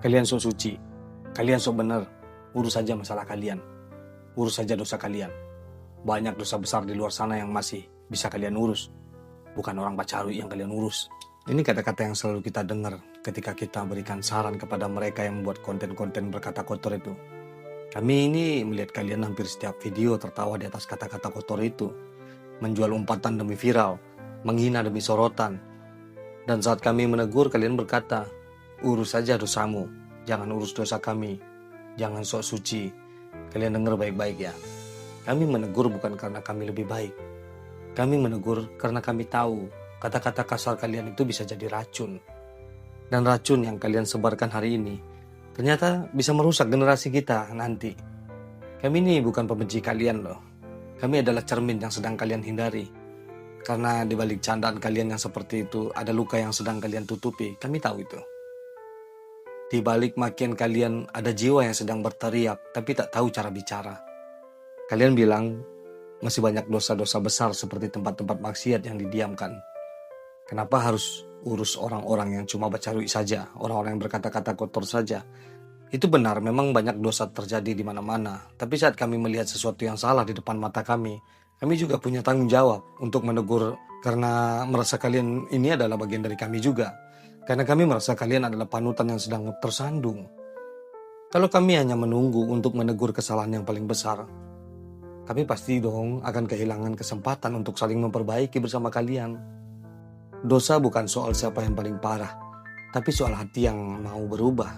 Kalian sok suci, kalian sok benar, urus saja masalah kalian, urus saja dosa kalian. Banyak dosa besar di luar sana yang masih bisa kalian urus, bukan orang Pacarui yang kalian urus. Ini kata-kata yang selalu kita dengar ketika kita berikan saran kepada mereka yang membuat konten-konten berkata kotor itu. Kami ini melihat kalian hampir setiap video tertawa di atas kata-kata kotor itu, menjual umpatan demi viral, menghina demi sorotan. Dan saat kami menegur, kalian berkata, urus saja dosamu, jangan urus dosa kami, jangan sok suci. Kalian dengar baik-baik ya. Kami menegur bukan karena kami lebih baik. Kami menegur karena kami tahu kata-kata kasar kalian itu bisa jadi racun. Dan racun yang kalian sebarkan hari ini ternyata bisa merusak generasi kita nanti. Kami ini bukan pembenci kalian loh. Kami adalah cermin yang sedang kalian hindari. Karena di balik candaan kalian yang seperti itu ada luka yang sedang kalian tutupi. Kami tahu itu. Di balik makian kalian ada jiwa yang sedang berteriak tapi tak tahu cara bicara. Kalian bilang masih banyak dosa-dosa besar seperti tempat-tempat maksiat yang didiamkan. Kenapa harus urus orang-orang yang cuma Pacarui saja, orang-orang yang berkata-kata kotor saja? Itu benar, memang banyak dosa terjadi di mana-mana. Tapi saat kami melihat sesuatu yang salah di depan mata kami juga punya tanggung jawab untuk menegur karena merasa kalian ini adalah bagian dari kami juga. Karena kami merasa kalian adalah panutan yang sedang tersandung. Kalau kami hanya menunggu untuk menegur kesalahan yang paling besar, kami pasti dong akan kehilangan kesempatan untuk saling memperbaiki bersama kalian. Dosa bukan soal siapa yang paling parah, tapi soal hati yang mau berubah.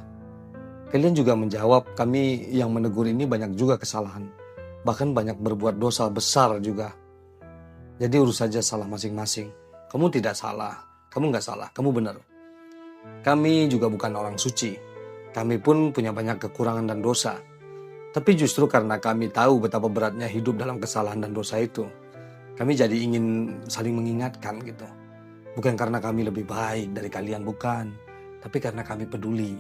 Kalian juga menjawab, kami yang menegur ini banyak juga kesalahan. Bahkan banyak berbuat dosa besar juga. Jadi urus saja salah masing-masing. Kamu tidak salah, kamu gak salah, kamu benar. Kami juga bukan orang suci. Kami pun punya banyak kekurangan dan dosa. Tapi justru karena kami tahu betapa beratnya hidup dalam kesalahan dan dosa itu, kami jadi ingin saling mengingatkan gitu. Bukan karena kami lebih baik dari kalian, bukan. Tapi karena kami peduli.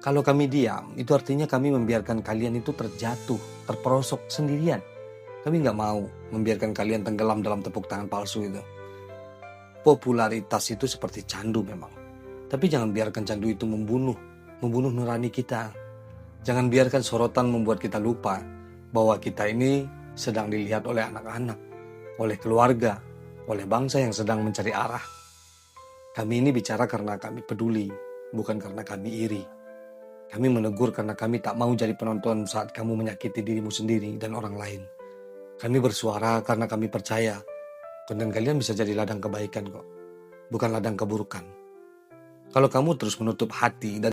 Kalau kami diam, itu artinya kami membiarkan kalian itu terjatuh, terperosok sendirian. Kami gak mau membiarkan kalian tenggelam dalam tepuk tangan palsu itu. Popularitas itu seperti candu memang. Tapi jangan biarkan candu itu membunuh nurani kita. Jangan biarkan sorotan membuat kita lupa bahwa kita ini sedang dilihat oleh anak-anak, oleh keluarga, oleh bangsa yang sedang mencari arah. Kami ini bicara karena kami peduli, bukan karena kami iri. Kami menegur karena kami tak mau jadi penonton saat kamu menyakiti dirimu sendiri dan orang lain. Kami bersuara karena kami percaya konten kalian bisa jadi ladang kebaikan kok, bukan ladang keburukan. Kalau kamu terus menutup hati dan